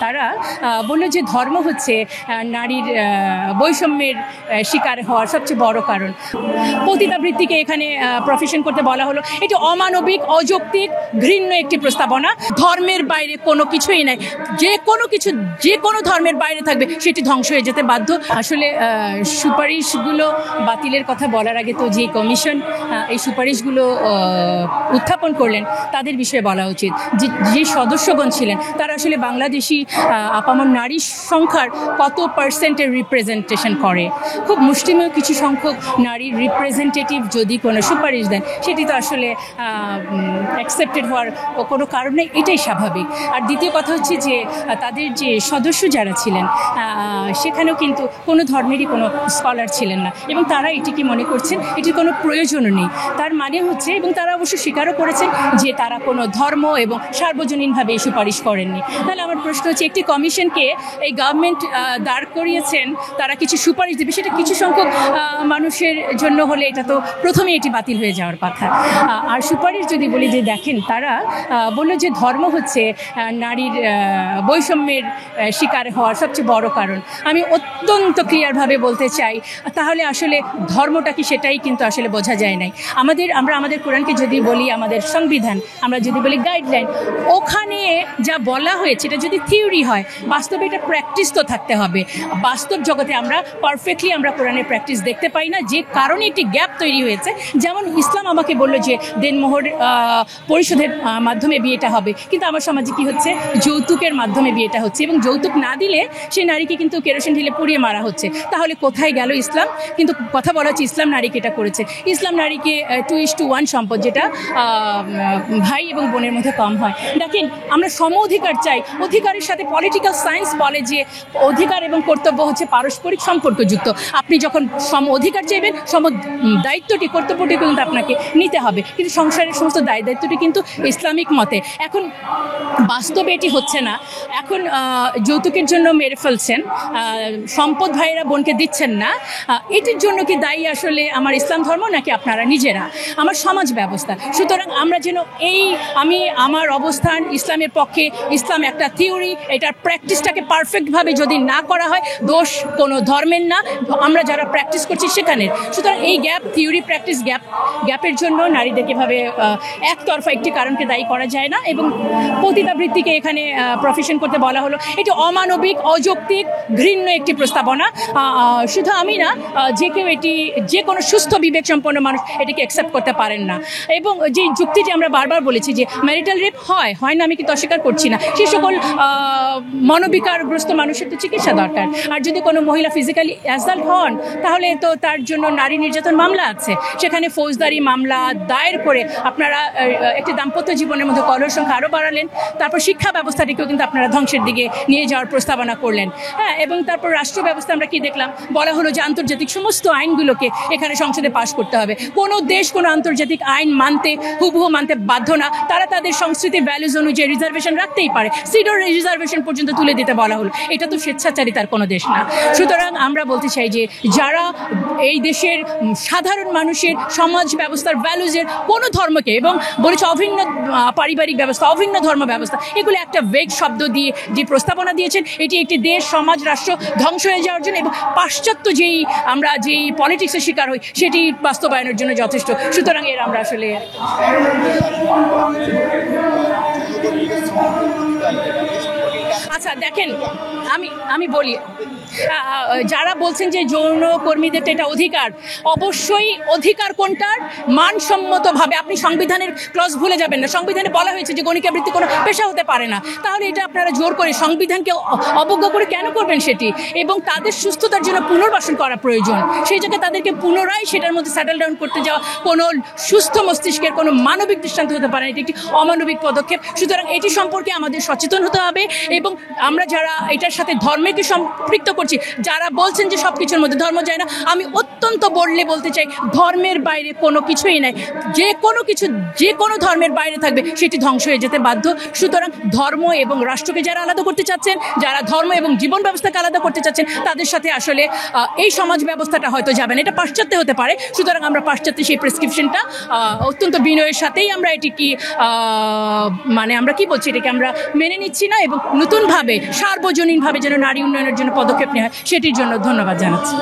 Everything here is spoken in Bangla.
তারা বলল যে ধর্ম হচ্ছে নারীর বৈষম্যের শিকার হওয়ার সবচেয়ে বড় কারণ। পতিতাবৃত্তিকে এখানে প্রফেশন করতে বলা হলো, এটি অমানবিক, অযৌক্তিক, ঘৃণ্য একটি প্রস্তাবনা। ধর্মের বাইরে কোনো কিছুই নাই, যে কোনো ধর্মের বাইরে থাকবে সেটি ধ্বংস হয়ে যেতে বাধ্য। আসলে সুপারিশগুলো বাতিলের কথা বলার আগে তো যে কমিশন এই সুপারিশগুলো উত্থাপন করলেন তাদের বিষয়ে বলা উচিত। যে সদস্যগণ ছিলেন তারা আসলে বাংলাদেশি আপামর নারী সংখ্যার কত পার্সেন্টের রিপ্রেজেন্টেশন করে। খুব মুষ্টিমেয় কিছু সংখ্যক নারীর রিপ্রেজেন্টেটিভ যদি কোনো সুপারিশ দেন সেটি তো আসলে অ্যাকসেপ্টেড হওয়ার কোনো কারণ নেই, এটাই স্বাভাবিক। আর দ্বিতীয় কথা হচ্ছে যে তাদের যে সদস্য যারা ছিলেন সেখানেও কিন্তু কোনো ধর্মেরই কোনো স্কলার ছিলেন না, এবং তারা এটিকে মনে করছেন এটির কোনো প্রয়োজনও নেই। তার মানে হচ্ছে, এবং তারা অবশ্য স্বীকারও করেছেন যে তারা কোনো ধর্ম এবং সার্বজনীনভাবে এই সুপারিশ করেননি। তাহলে আমার প্রশ্ন হচ্ছে, একটি কমিশনকে এই গভর্নমেন্ট দাঁড় করিয়েছেন, তারা কিছু সুপারিশ দেবে, সেটা কিছু সংখ্যক মানুষের জন্য হলে এটা তো প্রথমেই এটি বাতিল হয়ে যাওয়ার কথা। আর সুপারিশ যদি বলি যে দেখেন, তারা বলল যে ধর্ম হচ্ছে নারীর বৈষম্যের শিকার হওয়ার সবচেয়ে বড় কারণ। আমি অত্যন্ত ক্লিয়ারভাবে বলতে চাই, তাহলে আসলে ধর্মটা কি সেটাই কিন্তু আসলে বোঝা যায় নাই। আমরা আমাদের কোরআনকে যদি বলি, আমাদের সংবিধান, আমরা যদি বলি গাইডলাইন, ওখানে যা বলা হয়েছে এটা যদি থিওরি হয়, বাস্তবে এটা প্র্যাকটিস তো থাকতে হবে। বাস্তব জগতে আমরা পারফেক্টলি আমরা কোরআনের প্র্যাকটিস দেখতে পাই না, যে কারণে একটি গ্যাপ তৈরি হয়েছে। যেমন ইসলাম আমাকে বললো যে দেনমোহর পরিশোধের মাধ্যমে বিয়েটা হবে, কিন্তু আমার সমাজে কি হচ্ছে, যৌতুকের মাধ্যমে বিয়েটা হচ্ছে, এবং যৌতুক না দিলে সেই নারীকে কিন্তু কেরোসিন ঢেলে পুড়িয়ে মারা হচ্ছে। তাহলে কোথায় গেল ইসলাম? কিন্তু কথা বলা হচ্ছে ইসলাম নারীকে এটা করেছে। ইসলাম নারীকে 2:1 সম্পদ, যেটা ভাই এবং বোনের মধ্যে কম হয়। দেখেন, আমরা সম অধিকার চাই। অধিকারের সাথে পলিটিক্যাল সায়েন্স বলে যে অধিকার এবং কর্তব্য হচ্ছে পারস্পরিক সম্পর্কযুক্ত। আপনি যখন সম অধিকার চাইবেন, সম দায়িত্বটি, কর্তব্যটি কিন্তু আপনাকে নিতে হবে, কিন্তু সংসারের সমস্ত দায়িত্বটি কিন্তু ইসলামিক মতে। এখন বাস্তবে এটি হচ্ছে না। এখন যৌতুকের জন্য মেরে ফেলছেন, সম্পদ ভাইয়েরা বোনকে দিচ্ছেন না। এটির জন্য কি দায়ী আসলে আমার ইসলাম ধর্ম, নাকি আপনারা নিজেরা, আমার সমাজ ব্যবস্থা? সুতরাং আমরা যেন আমার অবস্থান ইসলামের পক্ষে। ইসলাম একটা থিওরি, এটার প্র্যাকটিসটাকে পারফেক্টভাবে যদি না করা হয়, দোষ কোনো ধর্মের না, আমরা যারা প্র্যাকটিস করছি সেখানের। সুতরাং এই থিওরি প্র্যাকটিস গ্যাপের জন্য নারীদেরকে এভাবে একতরফা একটি কারণকে দায়ী করা যায় না। এবং পতিতাবৃত্তিকে এখানে প্রফেশন করতে বলা হলো, এটি অমানবিক, অযৌক্তিক, ঘৃণ্য একটি প্রস্তাবনা। শুধু আমি না, যে কোনো সুস্থ বিবেক সম্পন্ন মানুষ এটিকে অ্যাকসেপ্ট করতে পারেন না। এবং যে যুক্তিটি আমরা বারবার বলেছি যে ম্যারিটাল রেপ হয় না, আমি কিন্তু অস্বীকার করছি না। সে সকল মানবিকারগ্রস্ত মানুষের তো চিকিৎসা দরকার। আর যদি কোনো মহিলা ফিজিক্যালি অ্যাসাল্ট হন, তাহলে তো তার জন্য নারী নির্যাতন মামলা আছে, সেখানে ফৌজদারি মামলা দায়ের করে আপনারা একটি দাম্পত্য জীবনের মধ্যে কলহ সংখ্যা আরও বাড়ালেন। তারপর শিক্ষা ব্যবস্থাটিকেও কিন্তু আপনারা ধ্বংসের দিকে নিয়ে যাওয়ার প্রস্তাবনা করলেন। হ্যাঁ, এবং তারপর রাষ্ট্র ব্যবস্থা আমরা কি দেখলাম, বলা হলো যে আন্তর্জাতিক সমস্ত আইনগুলোকে এখানে সংসদে পাশ করতে হবে। কোনো দেশ কোনো আন্তর্জাতিক আইন হুবহু মানতে বাধ্য না। তারা তাদের সংস্কৃতির ভ্যালুজ অনুযায়ী রিজার্ভেশন রাখতেই পারে, সিডোর রিজার্ভেশন পর্যন্ত তুলে দিতে বলা হলো। এটা তো স্বেচ্ছাচারিতার কোনো দেশ না। সুতরাং আমরা বলতে চাই যে যারা এই দেশের সাধারণ মানুষের সমাজ ব্যবস্থার ভ্যালুজের কোনো ধর্মকে, এবং বলেছে অভিন্ন পারিবারিক ব্যবস্থা, অভিন্ন ধর্ম ব্যবস্থা, এগুলো একটা ভেগ শব্দ দিয়ে যে প্রস্তাবনা দিয়েছেন, এটি একটি দেশ, সমাজ, রাষ্ট্র ধ্বংস হয়ে যাওয়ার জন্য এবং পাশ্চাত্য আমরা যেই পলিটিক্সের শিকার হই সেটি বাস্তবায়নের জন্য যথেষ্ট। সুতরাং এর আমরা আসলে আচ্ছা দেখেন, আমি বলি, যারা বলছেন যে যৌন কর্মীদের এটা অধিকার, অবশ্যই অধিকার কোনটার, মানসম্মতভাবে। আপনি সংবিধানের ক্লজ ভুলে যাবেন না। সংবিধানে বলা হয়েছে যে গণিকাবৃত্তি কোনো পেশা হতে পারে না। তাহলে এটা আপনারা জোর করে সংবিধানকে অবজ্ঞা করে কেন করবেন সেটি? এবং তাদের সুস্থতার জন্য পুনর্বাসন করা প্রয়োজন। সেই জায়গায় তাদেরকে পুনরায় সেটার মধ্যে সেটেল ডাউন করতে যাওয়া কোনো সুস্থ মস্তিষ্কের কোনো মানবিক দৃষ্টান্ত হতে পারে না। এটি একটি অমানবিক পদক্ষেপ। সুতরাং এটি সম্পর্কে আমাদের সচেতন হতে হবে। এবং আমরা যারা এটার সাথে ধর্মকে সম্পৃক্ত করছি, যারা বলছেন যে সব কিছুর মধ্যে ধর্ম যায় না, আমি অত্যন্ত বলতে চাই, ধর্মের বাইরে কোনো কিছুই নাই। যে কোনো ধর্মের বাইরে থাকবে সেটি ধ্বংস হয়ে যেতে বাধ্য। সুতরাং ধর্ম এবং রাষ্ট্রকে যারা আলাদা করতে চাচ্ছেন, যারা ধর্ম এবং জীবন ব্যবস্থাকে আলাদা করতে চাচ্ছেন, তাদের সাথে আসলে এই সমাজ ব্যবস্থাটা হয়তো যাবে না। এটা পাশ্চাত্যে হতে পারে। সুতরাং আমরা পাশ্চাত্যে সেই প্রেসক্রিপশনটা অত্যন্ত বিনয়ের সাথেই আমরা এটি আমরা কি বলছি, এটাকে আমরা মেনে নিচ্ছি না, এবং নতুনভাবে সার্বজনীনভাবে যেন নারী উন্নয়নের জন্য পদক্ষেপ নেওয়া হয়, সেটির জন্য ধন্যবাদ জানাচ্ছি।